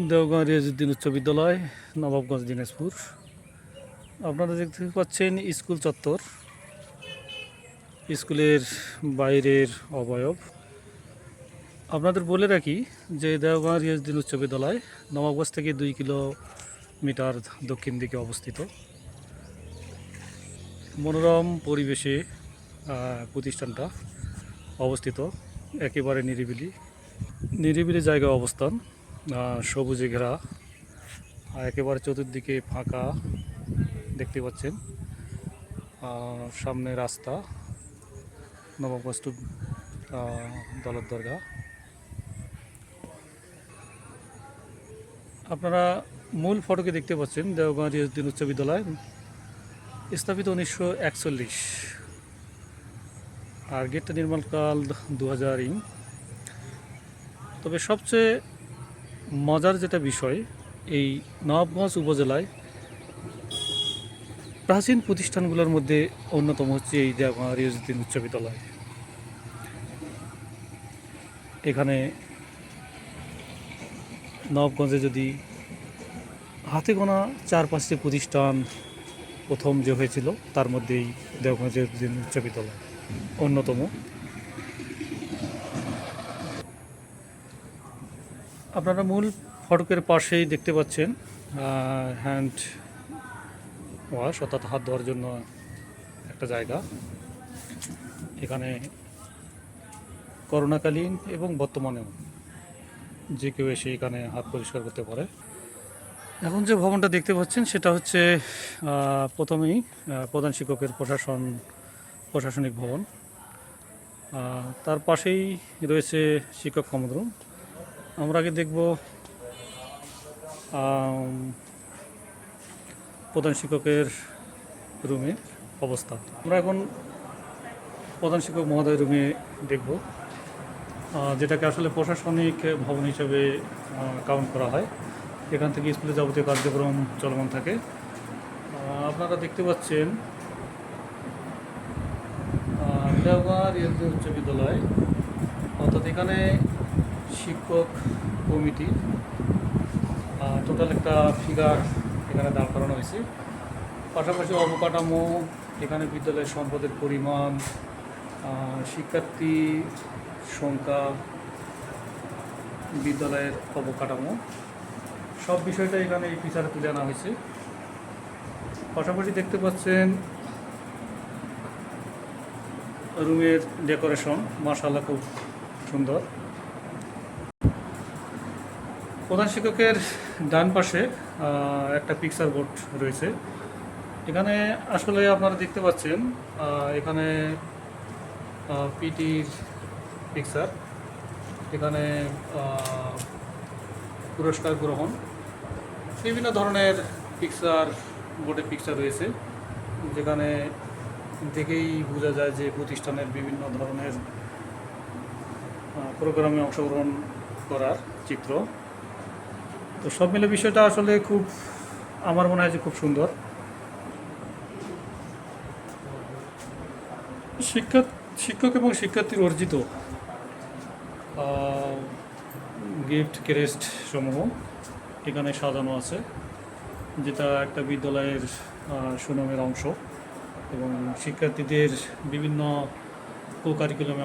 দেওগাঁ রিয়াজউদ্দিন উচ্চ বিদ্যালয়, নবাবগঞ্জ, দিনাজপুর। আপনারা দেখতে পাচ্ছেন স্কুল চত্বর, স্কুলের বাইরের অবয়ব। আপনাদের বলে রাখি যে দেওগাঁ রিয়াজউদ্দিন উচ্চ বিদ্যালয় নবাবগঞ্জ থেকে 2 কিলোমিটার দক্ষিণ দিকে অবস্থিত। মনোরম পরিবেশে প্রতিষ্ঠানটা অবস্থিত, একেবারে নিরিবিলি জায়গায় অবস্থান, সবুজে ঘেরা, একেবারে চতুর্দিকে ফাঁকা দেখতে পাচ্ছেন। সামনে রাস্তা, নবাবগঞ্জ টু দৌলত দরগা। আপনারা মূল ফটকে দেখতে পাচ্ছেন দেওগাঁ রিয়াজউদ্দিন উচ্চ বিদ্যালয়, স্থাপিত 1941, আর গেটটা নির্মাণকাল 2000। তবে সবচেয়ে মজার যেটা বিষয়, এই নবাবগঞ্জ উপজেলায় প্রাচীন প্রতিষ্ঠানগুলোর মধ্যে অন্যতম হচ্ছে এই দেওগাঁ রিয়াজউদ্দিন উচ্চ বিদ্যালয়। এখানে নবাবগঞ্জে যদি হাতে গোনা 4-5টি প্রতিষ্ঠান প্রথম যে হয়েছিল, তার মধ্যেই দেওগাঁ রিয়াজউদ্দিন উচ্চ বিদ্যালয় অন্যতম। আপনারা মূল ফটকের পাশেই দেখতে পাচ্ছেন হ্যান্ড ওয়াশ, অর্থাৎ হাত ধোয়ার জন্য একটা জায়গা। এখানে করোনাকালীন এবং বর্তমানেও যে কেউ এসে এখানে হাত পরিষ্কার করতে পারে। এখন যে ভবনটা দেখতে পাচ্ছেন সেটা হচ্ছে প্রথমেই প্রধান শিক্ষকের প্রশাসনিক ভবন। তার পাশেই রয়েছে শিক্ষক কমন রুম। আমরা আগে দেখব প্রধান শিক্ষকের রুমে অবস্থা। আমরা এখন প্রধান শিক্ষক মহোদয় রুমে দেখব, যেটাকে আসলে প্রশাসনিক ভবন হিসেবে কাউন্ট করা হয়। এখান থেকে স্কুলে যাবতীয় কার্যক্রম চলমান থাকে। আপনারা দেখতে পাচ্ছেন দেওগাঁ রিয়াজউদ্দিন উচ্চ বিদ্যালয়, অর্থাৎ এখানে শিক্ষক কমিটি টোটাল একটা ফিগার এখানে দাঁড় করানো হয়েছে। পাশাপাশি অবকাঠামো, এখানে বিদ্যালয়ের সম্পদের পরিমাণ, শিক্ষার্থী সংখ্যা, বিদ্যালয়ের অবকাঠামো, সব বিষয়টা এখানে এই ফিচারে তুলে আনা হয়েছে। পাশাপাশি দেখতে পাচ্ছেন রুমের ডেকোরেশন, মাশাআল্লাহ খুব সুন্দর। প্রধান শিক্ষকের ডান পাশে একটা পিকচার বোর্ড রয়েছে। এখানে আসলে আপনারা দেখতে পাচ্ছেন এখানে পিটির পিকচার, এখানে পুরস্কার গ্রহণ, বিভিন্ন ধরনের পিকচার বোর্ডে পিকচার রয়েছে, যেখানে দেখেই বোঝা যায় যে প্রতিষ্ঠানের বিভিন্ন ধরনের প্রোগ্রামে অংশগ্রহণ করার চিত্র। তো সব মিলে বিষয়টা আসলে খুব, আমার মনে হয় যে খুব সুন্দর। শিক্ষক এবং শিক্ষার্থীর অর্জিত গিফট ক্রেস্ট সমূহ এখানে সাজানো আছে, যেটা একটা বিদ্যালয়ের সুনামের অংশ এবং শিক্ষার্থীদের বিভিন্ন কো কারিকুলামে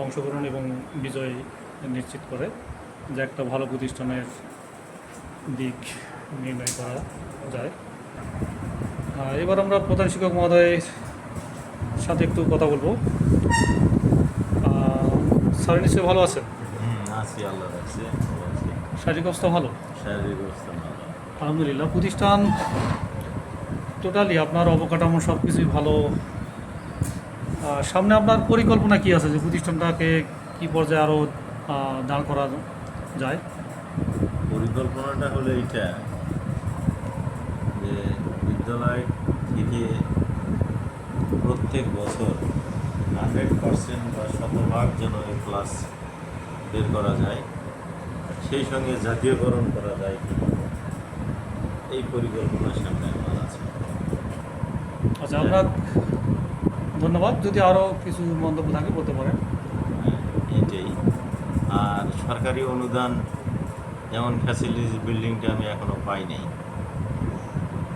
অংশগ্রহণ এবং বিজয় নিশ্চিত করে, যা একটা ভালো প্রতিষ্ঠানের দিক নির্ণয় করা যায়। এবার আমরা প্রধান শিক্ষক মহোদয়ের সাথে একটু কথা বলবো। স্যার নিশ্চয়ই ভালো আছেন? শারীরিক অবস্থা ভালো? আলহামদুলিল্লাহ। প্রতিষ্ঠান টোটালি আপনার অবকাঠামো সব কিছুই ভালো। সামনে আপনার পরিকল্পনা কি আছে, যে প্রতিষ্ঠানটাকে কি পর্যায়ে আরও দাঁড় করা যায়? পরিকল্পনাটা হলো এইটা যে বিদ্যালয় থেকে প্রত্যেক বছর 100% বা 100% যেন এই ক্লাস বের করা যায়, সেই সঙ্গে জাতীয়করণ করা যায়, এই পরিকল্পনার সামনে আমার আছে। আচ্ছা, আপনার ধন্যবাদ। যদি আরও কিছু মন্তব্য থাকে বলতে পারেন। এইটাই। আর সরকারি অনুদান যেমন ফ্যাসিলিটিস বিল্ডিংটা আমি এখনও পাই নাই।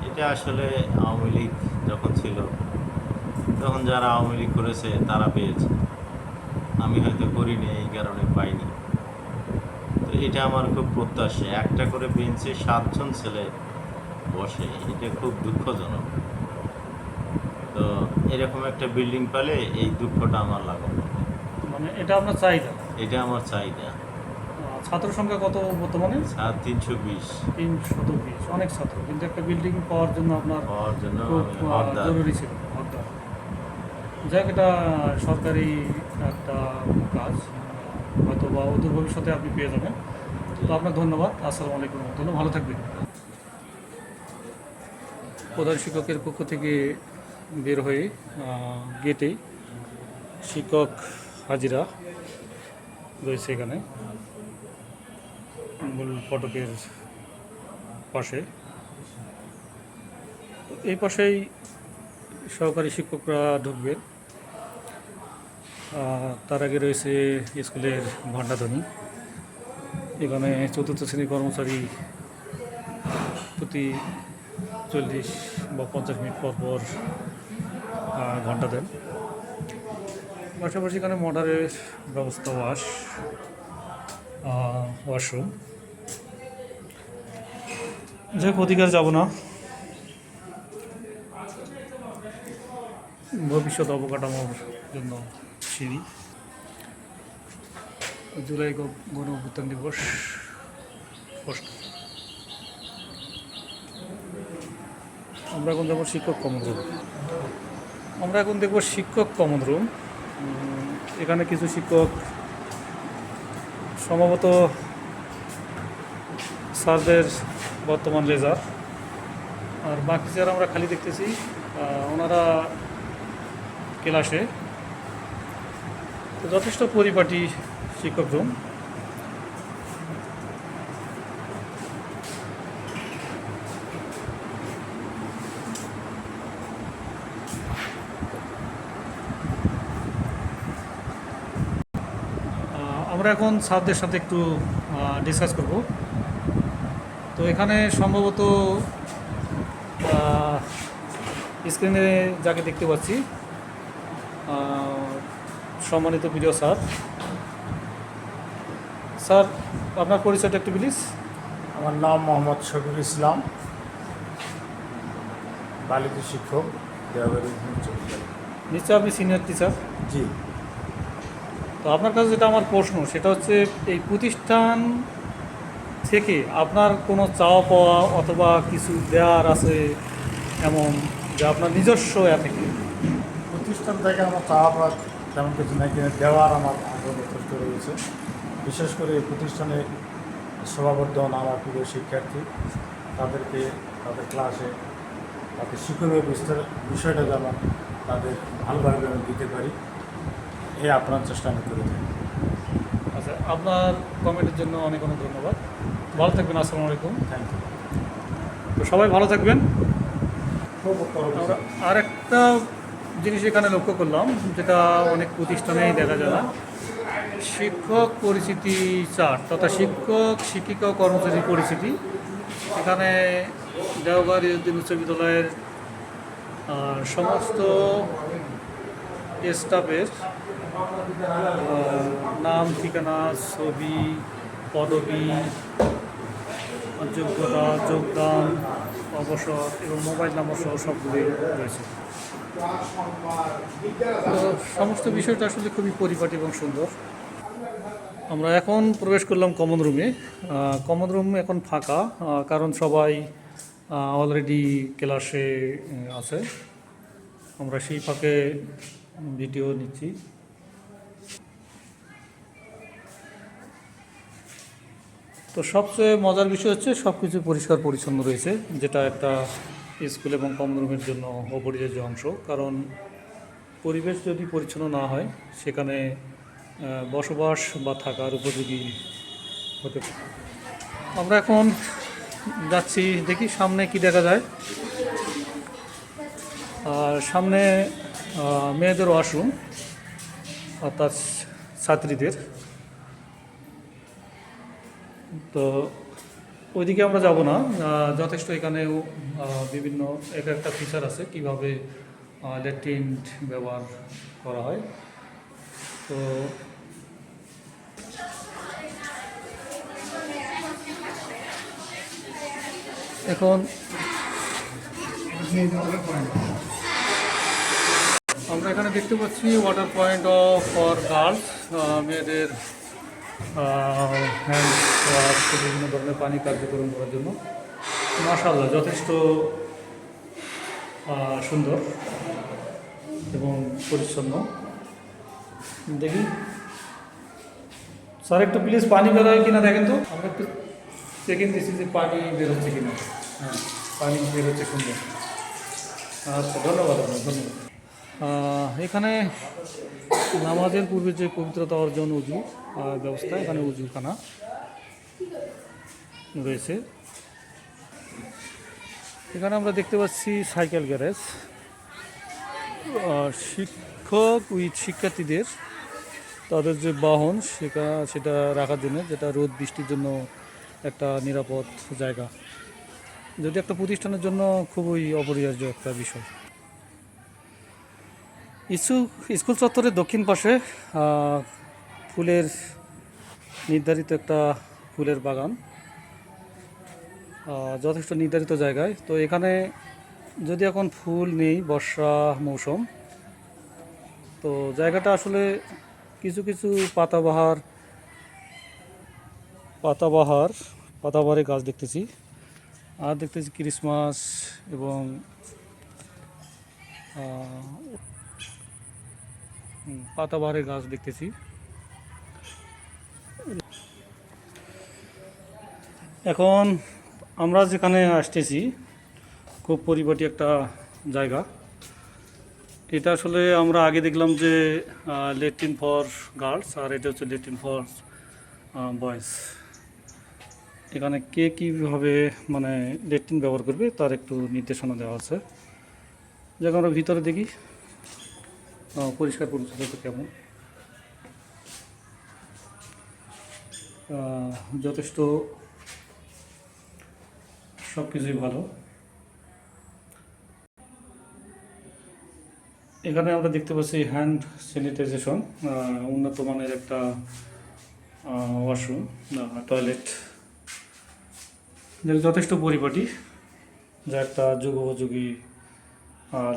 এটা আসলে আওয়ামী লীগ যখন ছিল তখন যারা আওয়ামী লীগ করেছে তারা পেয়েছে, আমি হয়তো করিনি, এই কারণে পাইনি। তো এটা আমার খুব প্রত্যাশা, একটা করে বেঞ্চে 7জন ছেলে বসে, এটা খুব দুঃখজনক। তো এরকম একটা বিল্ডিং পেলে এই দুঃখটা আমার লাঘব হবে। মানে এটা আপনার চাহিদা। এটা আমার চাহিদা। ছাত্র সংখ্যা কত বর্তমানে? 320 320, অনেক ছাত্র, কিন্তু একটা বিল্ডিং পাওয়ার জন্য আপনার হওয়ার জন্য খুব আমি হকদার। জরুরি ছিল, হকদার। যাক, এটা সরকারি একটা কাজ, হয়তো বা অদূর ভবিষ্যতে আপনি পেয়ে যাবেন। তো আপনার ধন্যবাদ। আসসালামু আলাইকুম রহমতুল্লাহ, ভালো থাকবেন। প্রধান শিক্ষকের পক্ষ থেকে বের হয়ে গেটেই শিক্ষক হাজিরা রয়েছে এখানে মূল ফটকের পাশে। এই পাশেই সহকারী শিক্ষকরা ঢুকবেন। তার আগে রয়েছে স্কুলের ঘণ্টাধ্বনি। এখানে চতুর্থ শ্রেণীর কর্মচারী প্রতি 40 বা 50 মিনিট পর পর ঘণ্টা দেন। পাশাপাশি এখানে মোটরের ব্যবস্থা, ওয়াশরুম। যাই হোক, অধিকার যাব না, ভবিষ্যৎ অবকাঠামোর জন্য সিঁড়ি। জুলাই গণ অভ্যুত্থান দিবস স্পষ্ট। আমরা এখন দেখব শিক্ষক কমন রুম। এখানে কিছু শিক্ষক, সম্ভবত স্যারদের বর্তমান রেজাল্ট, আর বাকি যারা আমরা খালি দেখতেছি ওনারা ক্লাসে। তো যথেষ্ট পরিপাটি শিক্ষক রুম। আমরা এখন স্যারদের সাথে একটু ডিসকাস করব। তো এখানে সম্ভবত স্ক্রিনে যাকে দেখতে পাচ্ছি, সম্মানিত প্রিয় স্যার। স্যার, আপনার পরিচয়টা একটু প্লিজ। আমার নাম মোহাম্মদ শফিকুল ইসলাম, বালিকা শিক্ষক, দেওয়াবাড়ি উচ্চ বিদ্যালয়। নিশ্চয় আপনি সিনিয়র টিচার। জি। তো আপনার কাছে যেটা আমার প্রশ্ন, সেটা হচ্ছে এই প্রতিষ্ঠান থেকে আপনার কোনো চাওয়া পাওয়া অথবা কিছু দেওয়ার আছে এমন, যে আপনার নিজস্ব থেকে? প্রতিষ্ঠান থেকে আমার চাওয়া পাওয়া তেমন কিছু নাই, কিন্তু দেওয়ার আমার আগ্রহ যথেষ্ট রয়েছে। বিশেষ করে এই প্রতিষ্ঠানে সভাবর্ধন আমার প্রিয় শিক্ষার্থী, তাদেরকে তাদের ক্লাসে তাদের শিক্ষণীয় বিষয়টা যেমন তাদের ভালোভাবে আমি দিতে পারি, এই আপনার চেষ্টা আমি করে থাকি। আচ্ছা, আপনার কমেন্টের জন্য অনেক অনেক ধন্যবাদ। ভালো থাকবেন। আসসালামু আলাইকুম। Thank you. তো সবাই ভালো থাকবেন। খুব আমরা আরেকটা জিনিস এখানে লক্ষ্য করলাম, যেটা অনেক প্রতিষ্ঠানেই দেখা যায় না, শিক্ষক পরিচিতি চার্ট তথা শিক্ষক শিক্ষিকা ও কর্মচারী পরিচিতি। এখানে দেওঘর ইউদ্দিন উচ্চ বিদ্যালয়ের সমস্ত স্টাফের নাম, ঠিকানা, ছবি, পদবি, যোগ্যতা, যোগদান, অবসর এবং মোবাইল নাম্বার সহ সবগুলোই রয়েছে। তো সমস্ত বিষয়টা আসলে খুবই পরিপাটি এবং সুন্দর। আমরা এখন প্রবেশ করলাম কমন রুমে। কমন রুম এখন ফাঁকা, কারণ সবাই অলরেডি ক্লাসে আছে। আমরা সেই ফাঁকে ভিডিও নিচ্ছি। তো সবচেয়ে মজার বিষয় হচ্ছে সব কিছু পরিষ্কার পরিচ্ছন্ন রয়েছে, যেটা একটা স্কুল এবং কমন রুমের জন্য অপরিহার্য অংশ। কারণ পরিবেশ যদি পরিচ্ছন্ন না হয়, সেখানে বসবাস বা থাকার উপযোগী হতে পারে। আমরা এখন যাচ্ছি, দেখি সামনে কি দেখা যায়। আর সামনে মেয়েদের ওয়াশরুম, অর্থাৎ ছাত্রীদের। তো ওইদিকে আমরা যাব না, যথেষ্ট এখানেও বিভিন্ন এক একটা ফিচার আছে কিভাবে ল্যাট্রিন ব্যবহার করা হয়। তো এখন আমরা এখানে দেখতে পাচ্ছি ওয়াটার পয়েন্ট ফর গার্লস, মেয়েদের হ্যান্ড ওয়াশ, বিভিন্ন ধরনের পানি কার্যক্রম করার জন্য। মাশাআল্লাহ, যথেষ্ট সুন্দর এবং পরিচ্ছন্ন। দেখি স্যার, একটু প্লিজ পানি বেরোয় কিনা দেখেন তো। আমরা একটু চেকিং দিচ্ছি যে পানি বেরোচ্ছে কিনা। হ্যাঁ, পানি বেরোচ্ছে সুন্দর। আচ্ছা, ধন্যবাদ আপনার, ধন্যবাদ। এখানে নামাজের পূর্বে যে পবিত্রতা অর্জন উজু ব্যবস্থা, এখানে উজুখানা রয়েছে। এখানে আমরা দেখতে পাচ্ছি সাইকেল গ্যারেজ, শিক্ষক উইথ শিক্ষার্থীদের তাদের যে বাহন সেটা রাখার জন্য, যেটা রোদ বৃষ্টির জন্য একটা নিরাপদ জায়গা, যদি একটা প্রতিষ্ঠানের জন্য খুবই অপরিহার্য একটা বিষয়। স্কুল চত্বরের দক্ষিণ পাশে ফুলের নির্ধারিত একটা ফুলের বাগান, যথেষ্ট নির্ধারিত জায়গায়। তো এখানে যদি এখন ফুল নেই, বর্ষা মৌসুম, তো জায়গাটা আসলে কিছু কিছু পাতাবাহারে গাছ দেখতেছি, আর দেখতেছি ক্রিসমাস এবং পাতাবাহারের গাছ দেখতেছি। এখন আমরা যেখানে আসতেছি খুব পরিপাটি একটা জায়গা। এটা আসলে আমরা আগে দেখলাম যে ল্যাট্রিন ফর গার্লস, আর এটা হচ্ছে ল্যাট্রিন ফর বয়েজ। এখানে কে কীভাবে মানে ল্যাট্রিন ব্যবহার করবে তার একটু নির্দেশনা দেওয়া আছে। যখন আমরা ভিতরে দেখি পরিষ্কার পরিচ্ছন্নতা কেমন, যথেষ্ট সব কিছুই ভালো। এখানে আমরা দেখতে পাচ্ছি হ্যান্ড স্যানিটাইজেশন, উন্নত মানের একটা ওয়াশরুম, টয়লেট, যেটা যথেষ্ট পরিপাটি, যা একটা যুগোপযোগী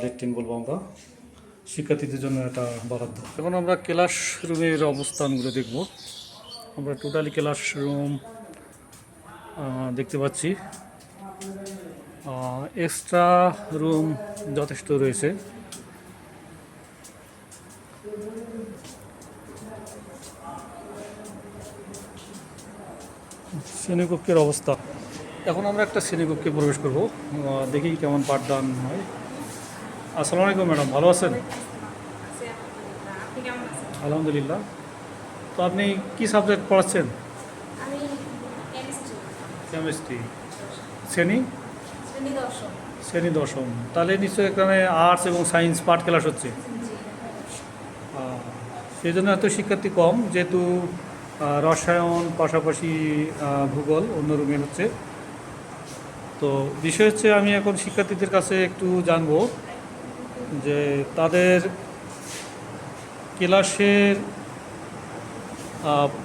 ল্যাট্রিন বলবো আমরা। শিক্ষার্থীদের জন্য এটা বরাদ্দ। এখন আমরা ক্লাস রুমের অবস্থানগুলো দেখব। আমরা টোটালি ক্লাস রুম দেখতে পাচ্ছি, এক্সট্রা রুম যথেষ্ট রয়েছে। শ্রেণীকক্ষের অবস্থা, এখন আমরা একটা শ্রেণীকক্ষে প্রবেশ করব, দেখি কেমন পাঠদান হয়। আসসালামু আলাইকুম ম্যাডাম, ভালো আছেন? আলহামদুলিল্লাহ। তো আপনি কি সাবজেক্ট পড়াচ্ছেন? কেমিস্ট্রি। শ্রেণী দশম। তাহলে নিশ্চয়ই এখানে আর্টস এবং সায়েন্স পাঠ ক্লাস হচ্ছে, সেই জন্য এত শিক্ষার্থী কম, যেহেতু রসায়ন পাশাপাশি ভূগোল অন্য রুমে হচ্ছে। তো বিষয় হচ্ছে, আমি এখন শিক্ষার্থীদের কাছে একটু জানবো যে তাদের ক্লাসের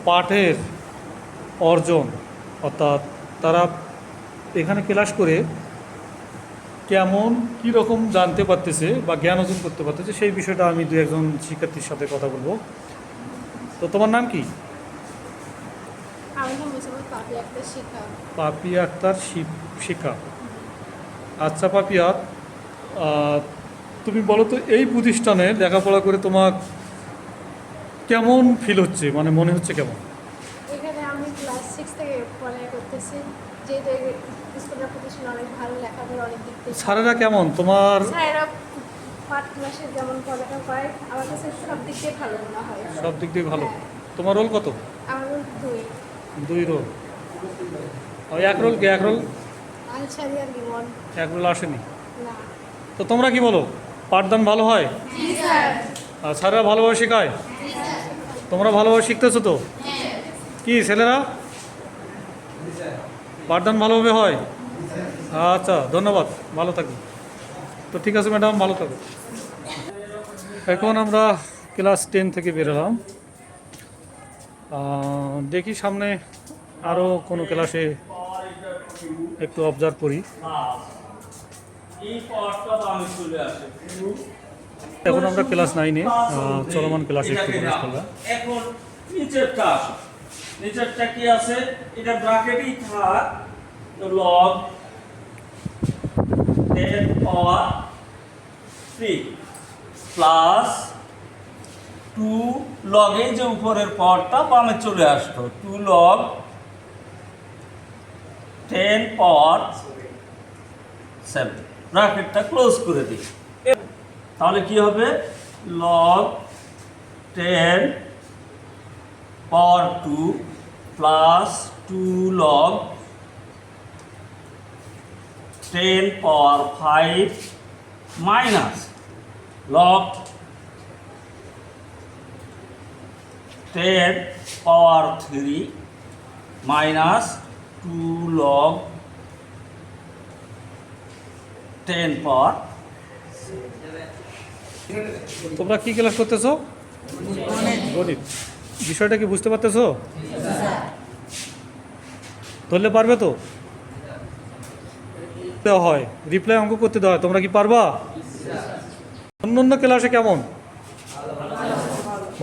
পাঠের অর্জন, অর্থাৎ তারা এখানে ক্লাস করে কেমন কী রকম জানতে পারতেছে বা জ্ঞান অর্জন করতে পারতেছে, সেই বিষয়টা আমি দু একজন শিক্ষার্থীর সাথে কথা বলবো। তো তোমার নাম কি? পাপিয়া আক্তার শিখা। আচ্ছা পাপিয়া, তুমি বলো তো এই প্রতিষ্ঠানে লেখাপড়া করে তোমার কেমন ফিল হচ্ছে, মানে মনে হচ্ছে কেমন? এখানে আমি ক্লাস 6 থেকে পড়ালেখা করতেছি, যেহেতু স্কুলের প্রতিষ্ঠান অনেক ভালো, লেখাপড়া অনেক দিক থেকে। স্যারেরা কেমন তোমার? স্যারেরা পাঠ ক্লাসে যেমন পড়ালেখা করে, আমার কাছে সব দিক দিয়ে ভালো মনে হয়। সব দিক দিয়ে ভালো। হ্যাঁ। তোমার রোল কত? আমার রোল 2 রোল। ওই এক রোল কি? এক রোল আনসারি আর লিমন। এক রোল আসেনি। না। তো তোমরা কি বলো, পাঠদান ভালো হয়? জি স্যার। আর স্যাররা ভালোভাবে শেখায়? তোমরা ভালোভাবে শিখতেছো তো? কি ছেলেরা? পাঠদান ভালোভাবে হয়? আচ্ছা, ধন্যবাদ, ভালো থাকুন। তো ঠিক আছে ম্যাডাম, ভালো থাকুন। এখন আমরা ক্লাস 10 থেকে বেরোলাম। দেখি সামনে আরও কোনো ক্লাসে একটু অবজার্ভ করি। এখন আমরা ক্লাস 9-এ চলমান ক্লাসে একটু প্রবেশ করলাম। এখন নিচেরটা আসো, নিচেরটা কি আছে? এটা ব্র্যাকেটই থাক, লগ 10 পাওয়ার 3 প্লাস 2 লগে যে উপরের পাওয়ারটা বামে চলে আসতো, 2 লগ 10 পাওয়ার 7, ব্র্যাকেটটা ক্লোজ করে দিই। তাহলে কি হবে? লগ 10 পাওয়ার 2 প্লাস 2 লগ 10 পাওয়ার 5 মাইনাস লগ 10 পাওয়ার 3 মাইনাস 2 লগ 10 পাওয়ার। তোমরা কি ক্লাস করতেছো? গণিত। বিষয়টা কি বুঝতে পারতেছো? ধরলে পারবে তো? দেওয়া হয়, রিপ্লাই অঙ্ক করতে দেওয়া হয়, তোমরা কি পারবা? অন্য ক্লাসে কেমন?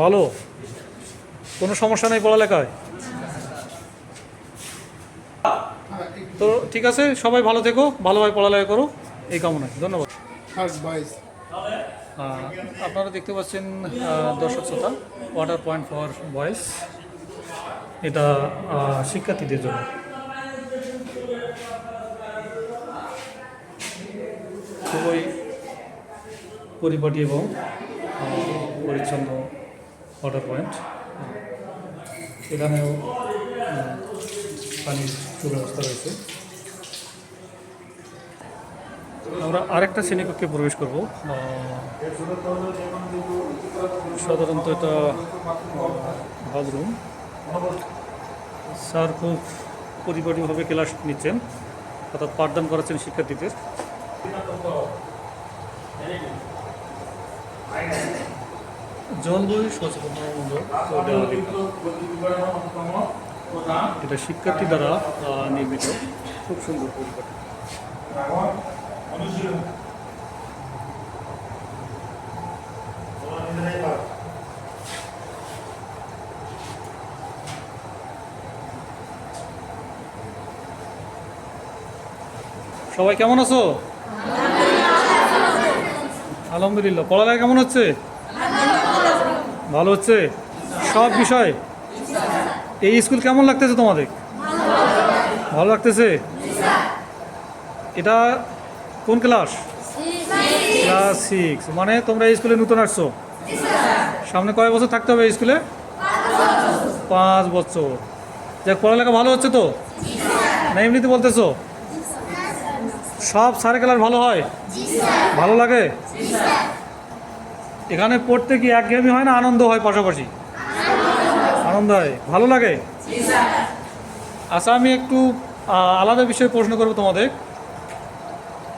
ভালো? কোনো সমস্যা নেই পড়ালেখায়? তো ঠিক আছে, সবাই ভালো থেকো, ভালোভাবে পড়ালেখা করো, এই কামনায়। ধন্যবাদ। আপনারা দেখতে পাচ্ছেন দর্শক শ্রোতা, ওয়াটার পয়েন্ট ফর বয়েজ, এটা শিক্ষার্থীদের জন্য। খুবই পরিপাটি এবং পরিচ্ছন্ন ওয়াটার পয়েন্ট। এখানেও পানির সুব্যবস্থা রয়েছে। আমরা আরেকটা শ্রেণীকক্ষে প্রবেশ করব। সাধারণত এটা বাথরুম। স্যার খুব পরিপাটিভাবে ক্লাস নিচ্ছেন, অর্থাৎ পাঠদান করাচ্ছেন শিক্ষার্থীদের। জলবায়ু সচেতনতামূলক এটা শিক্ষার্থী দ্বারা নির্মিত, খুব সুন্দর পরিপাটি। সবাই কেমন আছো? আলহামদুলিল্লাহ। পড়ালেখা কেমন হচ্ছে? ভালো হচ্ছে সব বিষয়? এই স্কুল কেমন লাগতেছে তোমাদের? ভালো লাগতেছে? এটা কোন ক্লাস? ক্লাস 6। মানে তোমরা এই স্কুলে নতুন আসছো? সামনে কয় বছর থাকতে হবে এই স্কুলে? 5 বছর। যাক, পড়ালেখা ভালো হচ্ছে তো? না এমনিতে বলতেছো? সব সারে ক্লাস ভালো হয়? ভালো লাগে? এখানে পড়তে কি একঘেয়েমি হয় না আনন্দ হয়? পাশাপাশি আনন্দ হয়, ভালো লাগে। আচ্ছা, আমি একটু আলাদা বিষয়ে প্রশ্ন করবো তোমাদের।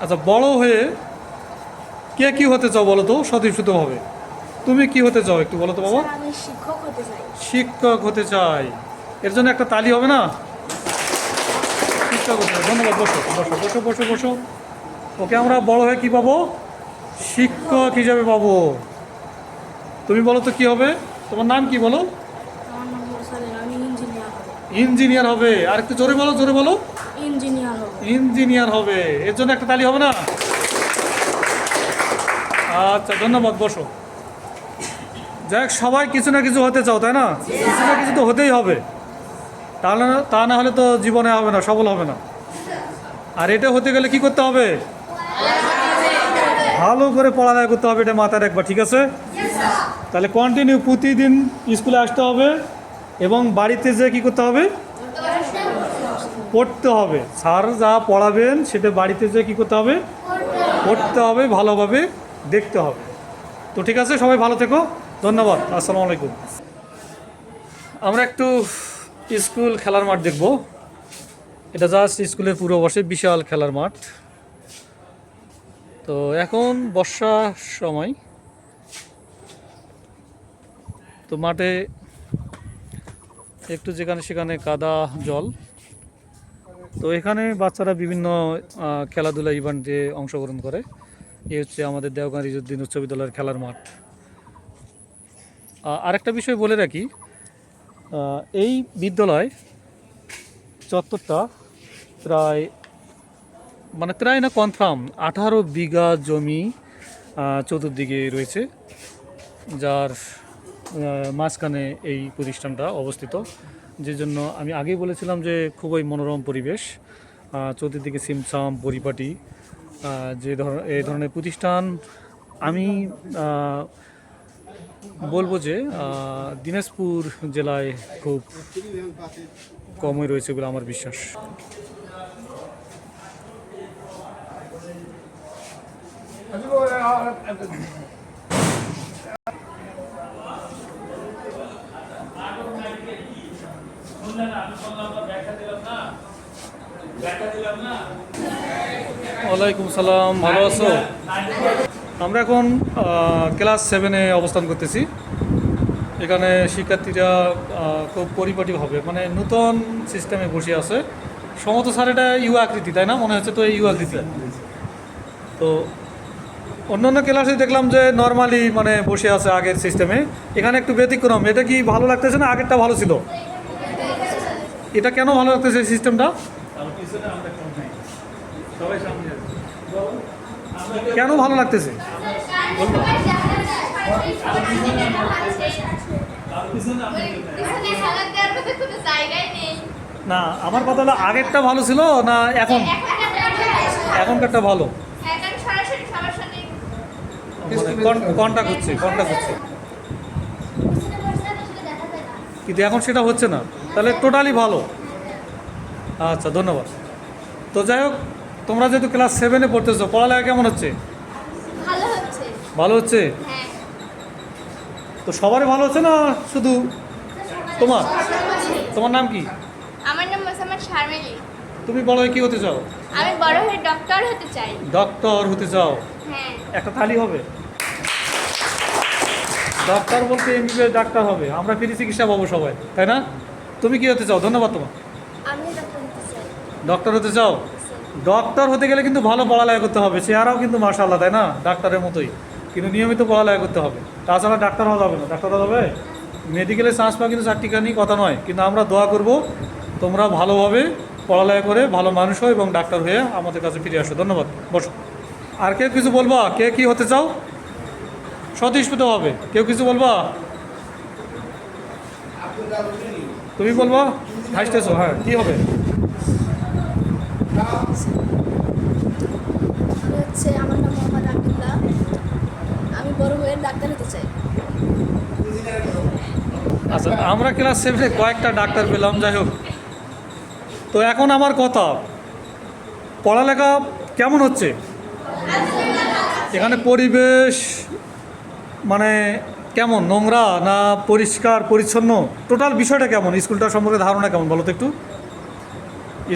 আচ্ছা, বড় হয়ে কে কি হতে চাও বলো তো স্বতঃস্ফূর্তভাবে? তুমি কি হতে চাও একটু বলো তো বাবা? আমি শিক্ষক হতে চাই। শিক্ষক হতে চাই। এর জন্য একটা তালি হবে না? শিক্ষক হতে চাই। ধন্যবাদ। বসো বসো বসো বসো বসো। ওকে আমরা বড় হয়ে কি পাবো? শিক্ষক হিসাবে পাবো। তুমি বলো তো কি হবে? তোমার নাম কি বলো? আমার নাম মোরসালিন, আমি ইঞ্জিনিয়ার হব। ইঞ্জিনিয়ার হবে। আর একটু জোরে বলো, জোরে বলো। ইঞ্জিনিয়ার হব। ইঞ্জিনিয়ার হবে। এর জন্য একটা তালি হবে না? আচ্ছা, ধন্যবাদ। বসো। যাক, সবাই কিছু না কিছু হতে চাও, তাই না? কিছু না কিছু তো হতেই হবে, তা না হলে তো জীবনে হবে না, সফল হবে না। আর এটা হতে গেলে কি করতে হবে? ভালো করে পড়ালেখা করতে হবে, এটা মাথায় রাখবা, ঠিক আছে? তাহলে কন্টিনিউ প্রতিদিন স্কুলে আসতে হবে এবং বাড়িতে যে কি করতে হবে? পড়তে হবে। স্যার যা পড়াবেন সেটা বাড়িতে যে কি করতে হবে? পড়তে হবে, ভালোভাবে দেখতে হবে। তো ঠিক আছে, সবাই ভালো থেকো, ধন্যবাদ, আসসালামু আলাইকুম। আমরা একটু স্কুল খেলার মাঠ দেখব। এটা জাস্ট স্কুলের পুরো বসে বিশাল খেলার মাঠ। তো এখন বর্ষার সময়, তো মাঠে একটু যেখানে সেখানে কাদা জল। তো এখানে বাচ্চারা বিভিন্ন খেলাধুলা ইভেন্টে অংশগ্রহণ করে। এই হচ্ছে আমাদের দেওগাঁ রিজউদ্দিন উচ্চ বিদ্যালয়ের খেলার মাঠ। আরেকটা বিষয় বলে রাখি, এই বিদ্যালয় চত্বরটা প্রায় প্রায় না কনফার্ম 18 বিঘা জমি চতুর্দিকে রয়েছে, যার মাঝখানে এই প্রতিষ্ঠানটা অবস্থিত। যে জন্য আমি আগেই বলেছিলাম যে খুবই মনোরম পরিবেশ, চতুর্দিকে সিমসাম পরিপাটি। এই ধরনের প্রতিষ্ঠান আমি বলবো যে দিনাজপুর জেলায় খুব কমই রয়েছে বলে আমার বিশ্বাস। ওয়ালাইকুম সালাম, ভালো আছো? আমরা এখন ক্লাস 7-এ অবস্থান করতেছি। এখানে শিক্ষার্থীরা খুব পরিপাটিভাবে নূতন সিস্টেমে বসে আছে। সম্ভবত স্যার এটা ইউ আকৃতি, তাই না? মনে হচ্ছে তো এই ইউ আকৃতি। তো অন্যান্য ক্লাসে দেখলাম যে নর্মালি বসে আছে আগের সিস্টেমে, এখানে একটু ব্যতিক্রম। এটা কি ভালো লাগতেছে না আগেরটা ভালো ছিল? এটা কেন ভালো লাগতেছে এই সিস্টেমটা? কেন ভালো লাগতেছে বলবো? না, আমার কথা হলো আগেরটা ভালো ছিল না এখনকারটা ভালো? কন্টাক্ট হচ্ছে কিন্তু এখন সেটা হচ্ছে না, তাহলে টোটালি ভালো। আচ্ছা, ধন্যবাদ। তো যাই হোক, তোমরা যেহেতু ক্লাস 7-এ পড়তেছো, পড়ালেখা কেমন হচ্ছে? ভালো হচ্ছে। তো সবারই ভালো হচ্ছে না শুধু তোমার নাম কি? আমার নাম মোসাম্মদ শারমিলি। তুমি বড় হয়ে কি হতে চাও? আমি বড় হয়ে ডক্টর হতে চাই। ডক্টর হতে চাও? হ্যাঁ। একটা তালি হবে। ডক্টর বলতে এমবিবিএস ডাক্তার হবে, আমরা ফ্রি চিকিৎসা পাবো সবাই, তাই না? তুমি কি হতে চাও? ধন্যবাদ তোমার। আমি ডক্টর হতে চাই। ডক্টর হতে চাও? ডক্টর হতে গেলে কিন্তু ভালো পড়ালেখা করতে হবে। চেহারাও কিন্তু মাশাআল্লাহ, তাই না? ডাক্তারের মতোই, কিন্তু নিয়মিত পড়ালেখা করতে হবে। তাছাড়া ডাক্তার হওয়া যাবে না। ডাক্তার হওয়া যাবে? মেডিকেলে চান্স পাওয়া কিন্তু চারটিখানি কথা নয়, কিন্তু আমরা দোয়া করব তোমরা ভালোভাবে পড়ালেখা করে ভালো মানুষ হও এবং ডাক্তার হয়ে আমাদের কাছে ফিরে আসো। ধন্যবাদ, বসো। আর কেউ কিছু বলবা? কে কি হতে চাও? স্বতঃস্ফূর্ত হবে। কেউ কিছু বলবা? তুমি বলবা? হাসতেছো? হ্যাঁ, কি হবে? আমার নাম মোহাম্মদ আব্দুল্লাহ। আমি বড় হয়ে ডাক্তার হতে চাই। আচ্ছা, আমরা ক্লাস 7-এ কয়েকটা ডাক্তার পেলাম। যাই হোক, তো এখন আমার কথা, পড়ালেখা কেমন হচ্ছে? এখানে পরিবেশ কেমন? নোংরা না পরিষ্কার পরিচ্ছন্ন? টোটাল বিষয়টা কেমন? স্কুলটার সম্পর্কে ধারণা কেমন বলো তো একটু?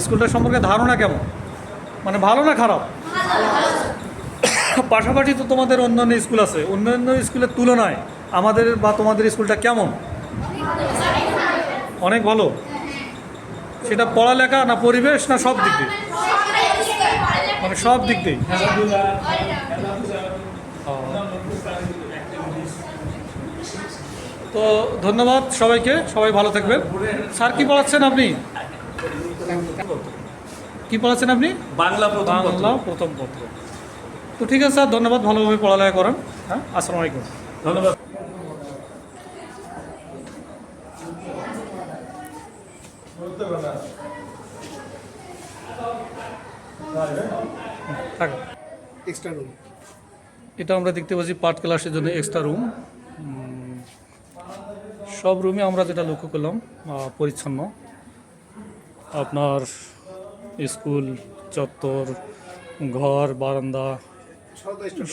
স্কুলটার সম্পর্কে ধারণা কেমন? ভালো না খারাপ? পাশাপাশি তো তোমাদের অন্যান্য স্কুল আছে, অন্যান্য স্কুলের তুলনায় আমাদের বা তোমাদের স্কুলটা কেমন? অনেক ভালো। সেটা পড়ালেখা না পরিবেশ না সব দিক দিয়ে? সব দিক দিয়ে। তো ধন্যবাদ সবাইকে, সবাই ভালো থাকবেন। স্যার কি পড়াচ্ছেন আপনি? কি পড়াচ্ছেন আপনি? বাংলা প্রথম পত্র। তো ঠিক আছে স্যার, ধন্যবাদ, ভালোভাবে পড়ালেখা করেন। হ্যাঁ, আসসালামু আলাইকুম। ধন্যবাদ। থাকুন। এটা আমরা দেখতে পাচ্ছি পাঠ ক্লাসের জন্য এক্সট্রা রুম। সব রুমে আমরা যেটা লক্ষ্য করলাম পরিচ্ছন্ন। আপনার স্কুল চত্বর, ঘর, বারান্দা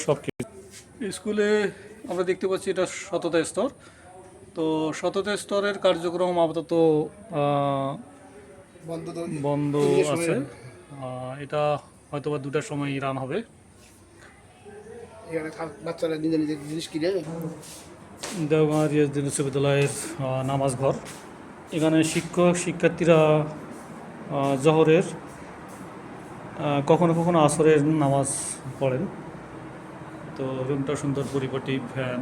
সব কিছু। স্কুলে আমরা দেখতে পাচ্ছি এটা সততা স্তর। তো সততা স্তরের কার্যক্রম আপাতত বন্ধ আছে। এটা হয়তো বা 2টার সময় রান হবে। এখানে বাচ্চারা নিজের নিজের জিনিস কিনে দেওগাঁ রিয়াজউদ্দিন উচ্চ বিদ্যালয়ের নামাজ ঘর। এখানে শিক্ষক শিক্ষার্থীরা জহরের কখনো কখনো আসরের নামাজ পড়েন। তো রুমটা সুন্দর, পরিপাটি, ফ্যান,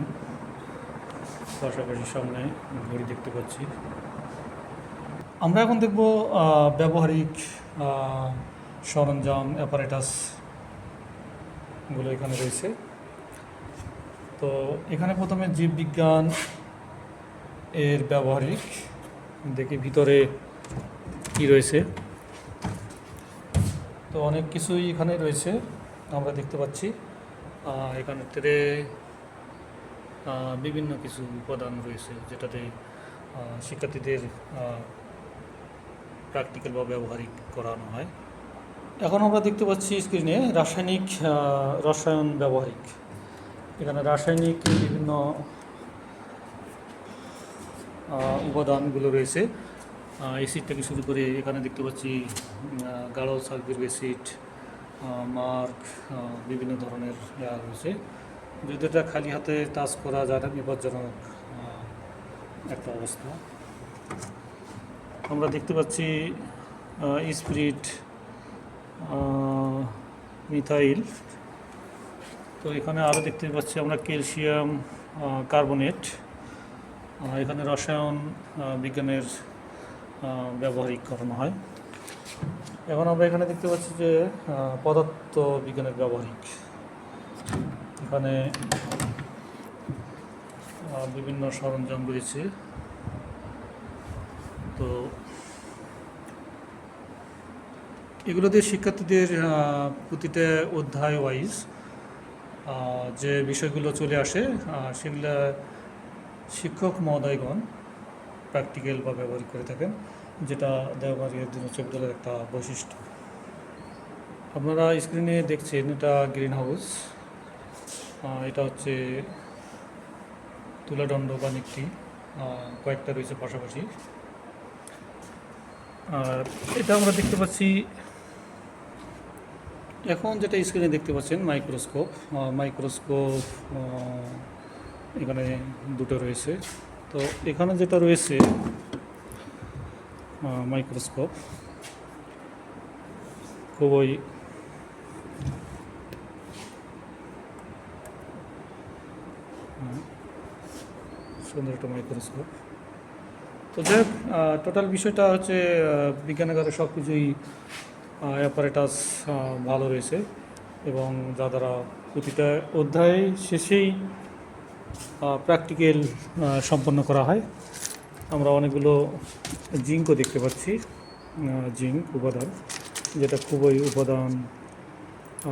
পাশাপাশি সামনে ঘড়ি দেখতে পাচ্ছি। আমরা এখন দেখব ব্যবহারিক সরঞ্জাম, অ্যাপারেটাসগুলো এখানে রয়েছে। তো এখানে প্রথমে জীববিজ্ঞান এর ব্যবহারিক দেখি ভিতরে কি রয়েছে। তো অনেক কিছুই এখানে রয়েছে আমরা দেখতে পাচ্ছি। এখানে বিভিন্ন কিছু উপাদান রয়েছে যেটাতে শিক্ষার্থীদের প্র্যাকটিক্যাল বা ব্যবহারিক করানো হয়। এখন আমরা দেখতে পাচ্ছি স্ক্রিনে রসায়ন ব্যবহারিক। এখানে রাসায়নিক বিভিন্ন উপাদানগুলো রয়েছে। অ্যাসিড থেকে শুরু করে এখানে দেখতে পাচ্ছি গাঢ় সালফিউরিক অ্যাসিড, মার্ক, বিভিন্ন ধরনের রয়েছে। যদি এটা খালি হাতে টাচ করা যায় না, বিপজ্জনক একটা অবস্থা। আমরা দেখতে পাচ্ছি স্পিরিট, মিথাইল। তো এখানে আরও দেখতে পাচ্ছি আমরা ক্যালসিয়াম কার্বনেট। এখানে রসায়ন বিজ্ঞানের ব্যবহারিক করানো হয়। এখন আমরা এখানে দেখতে পাচ্ছি যে পদার্থ বিজ্ঞানের ব্যবহারিক। এখানে বিভিন্ন সরঞ্জাম রয়েছে। তো এগুলো দিয়ে শিক্ষার্থীদের প্রতিটা অধ্যায় ওয়াইজ যে বিষয়গুলো চলে আসে সেগুলো শিক্ষক মহোদয়গণ প্র্যাকটিক্যাল বা ব্যবহার করে থাকেন, যেটা দেওগাঁ রিয়াজউদ্দিন উচ্চ বিদ্যালয়ের একটা বৈশিষ্ট্য। আপনারা স্ক্রিনে দেখছেন এটা গ্রিন হাউস। এটা হচ্ছে তুলাদণ্ড বা নিকটি, কয়েকটা রয়েছে পাশাপাশি। আর এটা আমরা দেখতে পাচ্ছি এখন যেটা স্ক্রিনে দেখতে পাচ্ছেন মাইক্রোস্কোপ এখানে দুটো রয়েছে। তো এখানে যেটা রয়েছে মাইক্রোস্কোপ খুবই সুন্দর একটা মাইক্রোস্কোপ। তো যাই হোক, টোটাল বিষয়টা হচ্ছে বিজ্ঞানাগারে সব কিছুই অ্যাপারেটাস ভালো রয়েছে এবং যা দ্বারা প্রতিটা অধ্যায় শেষেই প্র্যাকটিক্যাল সম্পন্ন করা হয়। আমরা অনেকগুলো জিঙ্কও দেখতে পাচ্ছি, জিঙ্ক উপাদান, যেটা খুবই উপাদান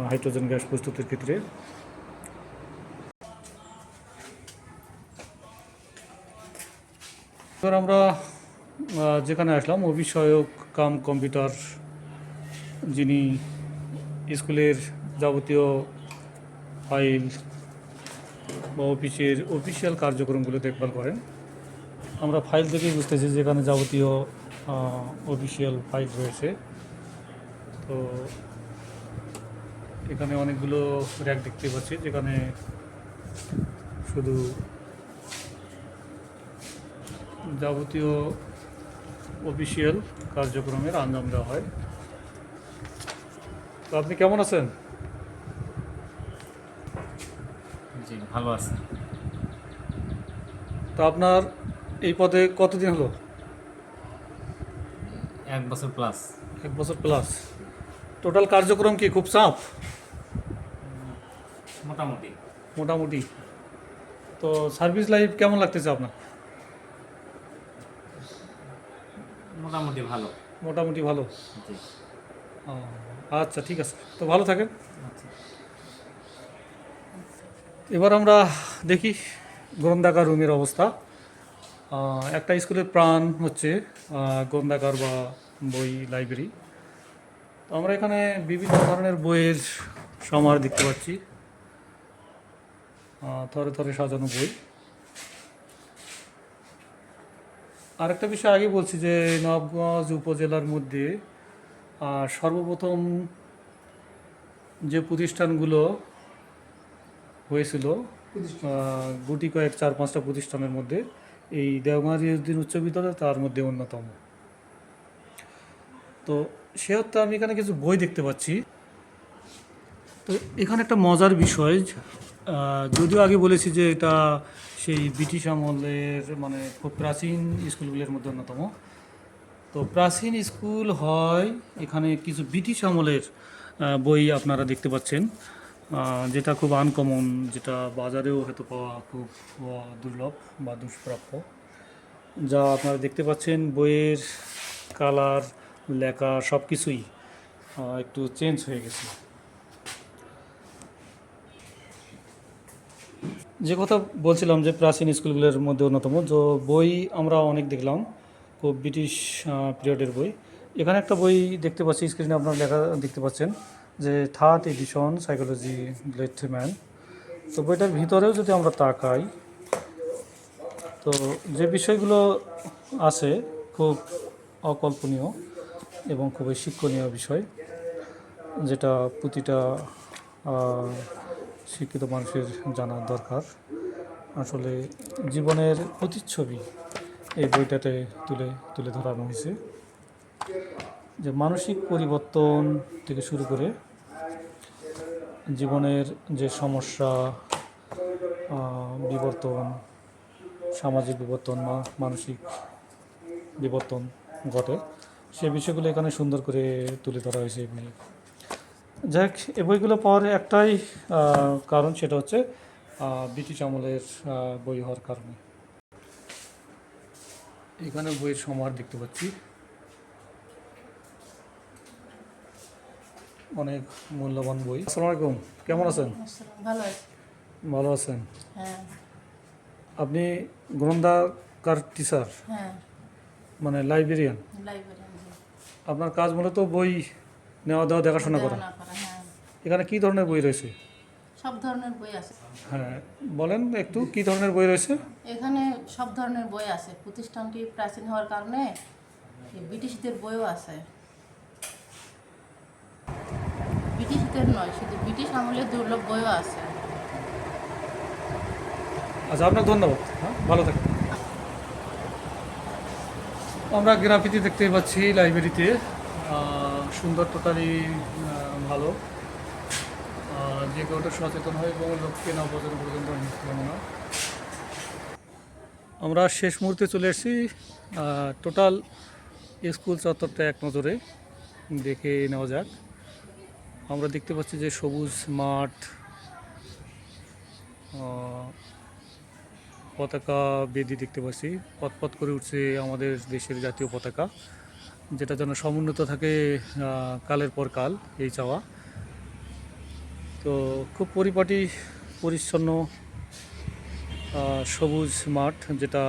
হাইড্রোজেন গ্যাস প্রস্তুতের ক্ষেত্রে। এবার আমরা যেখানে আসলাম অভিষয়ক কাম কম্পিউটার, যিনি স্কুলের যাবতীয় ফাইল বা অফিসিয়াল কার্যক্রমগুলো দেখভাল করেন। আমরা ফাইল থেকেই বুঝতেছি যেখানে যাবতীয় অফিসিয়াল ফাইল রয়েছে। তো এখানে অনেকগুলো র্যাক দেখতে পাচ্ছি যেখানে শুধু যাবতীয় অফিসিয়াল কার্যক্রমের আঞ্জাম দেওয়া হয়। তো আপনি কেমন আছেন? জি ভালো আছে। তো আপনার এই পদে কতদিন হলো? 1 বছর প্লাস। 1 বছর প্লাস। টোটাল কার্যক্রম কি খুব চাপ? মোটামুটি। মোটামুটি। তো সার্ভিস লাইফ কেমন লাগতেছে আপনার? মোটামুটি ভালো। মোটামুটি ভালো। জি। আচ্ছা, ঠিক আছে, তো ভালো থাকেন। আচ্ছা। এবার আমরা দেখি গ্রন্থাগার রুমের অবস্থা। একটা স্কুলের প্রাণ হচ্ছে গ্রন্থাগার বা বই লাইব্রেরি। তো আমরা এখানে বিভিন্ন ধরনের বইয়ের সমাহার দেখতে পাচ্ছি, থরে থরে সাজানো বই। আরেকটা বিষয় আগে বলছি যে নবাবগঞ্জ উপজেলার মধ্যে সর্বপ্রথম যে প্রতিষ্ঠানগুলো হয়েছিল গুটি কয়েক 4-5টা প্রতিষ্ঠানের মধ্যে এই দেওগাঁ রিয়াজউদ্দিন উচ্চ বিদ্যালয় তার মধ্যে অন্যতম। তো সে অর্থে আমি এখানে কিছু বই দেখতে পাচ্ছি। তো এখানে একটা মজার বিষয়, যদিও আগে বলেছি যে এটা সেই ব্রিটিশ আমলের মানে খুব প্রাচীন স্কুলগুলোর মধ্যে অন্যতম। তো প্রাচীন স্কুল হয় এখানে কিছু ব্রিটিশ আমলের বই আপনারা দেখতে পাচ্ছেন, যেটা খুব আনকমন, যেটা বাজারেও হয়তো পাওয়া খুব দুর্লভ বা দুষ্প্রাপ্য। যা আপনারা দেখতে পাচ্ছেন বইয়ের কালার, লেখা সব কিছুই একটু চেঞ্জ হয়ে গেছে। যে কথা বলছিলাম যে প্রাচীন স্কুলগুলোর মধ্যে অন্যতম, যে বই আমরা অনেক দেখলাম খুব ব্রিটিশ পিরিয়ডের বই। এখানে একটা বই দেখতে পাচ্ছি, স্ক্রিনে আপনারা লেখা দেখতে পাচ্ছেন যে 3rd addition psychology blade man. তো বইটার ভিতরেও যদি আমরা তাকাই, তো যে বিষয়গুলো আছে খুব অকল্পনীয় এবং খুবই শিক্ষণীয় বিষয়, যেটা প্রতিটা শিক্ষিত মানুষের জানার দরকার। আসলে জীবনের প্রতিচ্ছবি এই বইটাতে তুলে ধরানো হয়েছে, যে মানসিক পরিবর্তন থেকে শুরু করে জীবনের যে সমস্যা, বিবর্তন, সামাজিক বিবর্তন, মানসিক বিবর্তন ঘটে, সে বিষয়গুলো এখানে সুন্দর করে তুলে ধরা হয়েছে এই বইয়ে। যাক, এই বইগুলো পাওয়ার একটাই কারণ, সেটা হচ্ছে ব্রিটিশ আমলের বই হওয়ার কারণে। এখানে বইয়ের সমাহার দেখতে পাচ্ছি, অনেক মূল্যবান বই। আসসালামু আলাইকুম, কেমন আছেন? ভালো আছি। ভালো আছেন? হ্যাঁ। আপনি গ্রন্থাগার টিচার, হ্যাঁ, মানে লাইব্রেরিয়ান। লাইব্রেরিয়ান। আপনার কাজ মূলত বই নেওয়া দেওয়া দেখাশোনা করা। হ্যাঁ, এখানে কি ধরনের বই রয়েছে? সব ধরনের বই আছে। হ্যাঁ, বলেন একটু কি ধরনের বই রয়েছে? এখানে সব ধরনের বই আছে। প্রতিষ্ঠানটি প্রাচীন হওয়ার কারণে ব্রিটিশদের বইও আছে। ব্রিটিশদের নয়, শুধু ব্রিটিশ আমলের দুর্লভ বইও আছে। আচ্ছা, আপনাকে ধন্যবাদ। হ্যাঁ, ভালো থাকবেন। আমরা গ্রাফিতি দেখতেই পাচ্ছি লাইব্রেরিতে, সুন্দর, টোটালি ভালো। যে কেউটা সচেতন হয় এবং লোককে না বোঝানো পর্যন্ত কামনা। আমরা শেষ মুহূর্তে চলে এসেছি। টোটাল স্কুল চত্বরটা এক নজরে দেখে নেওয়া যাক। আমরা দেখতে পাচ্ছি যে সবুজ মাঠ, পতাকা বেদি দেখতে পাচ্ছি, পথ করে উঠছে আমাদের দেশের জাতীয় পতাকা, যেটা যেন সমুন্নত থাকে কালের পর কাল, এই চাওয়া। তো খুব পরিপাটি পরিচ্ছন্ন সবুজ মাঠ, যেটা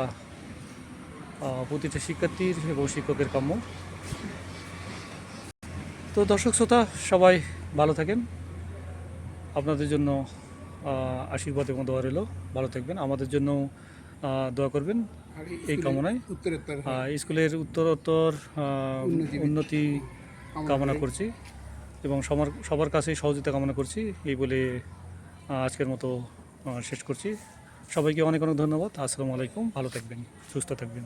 প্রতিটা শিক্ষার্থীর এবং শিক্ষকের কাম্য। তো দর্শক শ্রোতা সবাই ভালো থাকেন, আপনাদের জন্য আশীর্বাদ এবং দোয়া রইল। ভালো থাকবেন, আমাদের জন্য দোয়া করবেন এই কামনায়। স্কুলের উত্তরোত্তর উন্নতি কামনা করছি এবং সবার কাছেই সহযোগিতা কামনা করছি, এই বলে আজকের মতো শেষ করছি। সবাইকে অনেক অনেক ধন্যবাদ। আসসালামু আলাইকুম, ভালো থাকবেন, সুস্থ থাকবেন।